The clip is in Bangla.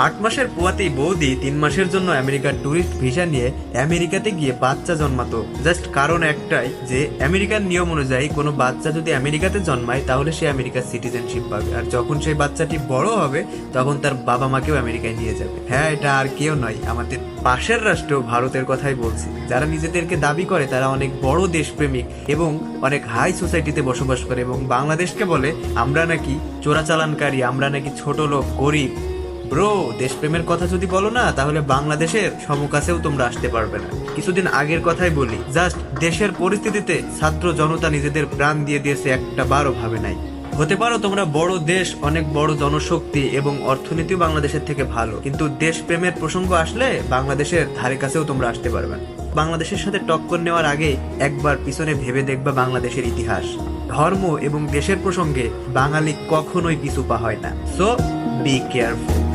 8 মাসের পুয়াতেই বৌদি 3 মাসের জন্য আমেরিকার ট্যুরিস্ট ভিসা নিয়ে আমেরিকাতে গিয়ে বাচ্চা জন্মাতো। জাস্ট কারণ একটাই যে আমেরিকার নিয়ম অনুযায়ী কোনো বাচ্চা যদি আমেরিকাতে জন্মায় তাহলে সে আমেরিকার সিটিজেনশিপ পাবে, আর যখন সেই বাচ্চাটি বড় হবে তখন তার বাবা মাকেও আমেরিকায় নিয়ে যাবে। হ্যাঁ, এটা আর কেউ নয়, আমাদের পাশের রাষ্ট্র ভারতের কথাই বলছি। যারা নিজেদেরকে দাবি করে তারা অনেক বড় দেশপ্রেমিক এবং অনেক হাই সোসাইটিতে বসবাস করে, এবং বাংলাদেশকে বলে আমরা নাকি চোরাচালানকারী, আমরা নাকি ছোট লোক, গরিব। ব্রো, দেশপ্রেমের কথা যদি বলো না তাহলে বাংলাদেশের সমকাছেও তোমরা আসতে পারবে না। কিছুদিন আগের কথাই বলি, জাস্ট দেশের পরিস্থিতিতে ছাত্র জনতা নিজেদের প্রাণ দিয়ে দিয়েছে, একটা বারও ভাবে নাই। হতে পারো তোমরা বড় দেশ, অনেক বড় জনশক্তি এবং অর্থনীতিও বাংলাদেশের থেকে ভালো, কিন্তু দেশপ্রেমের প্রসঙ্গ আসলে বাংলাদেশের ধারে কাছেও তোমরা আসতে পারবে না। বাংলাদেশের সাথে টক্কর নেওয়ার আগে একবার পিছনে ভেবে দেখবা বাংলাদেশের ইতিহাস। ধর্ম এবং দেশের প্রসঙ্গে বাঙালি কখনোই পিছু পা হয় না। So be careful.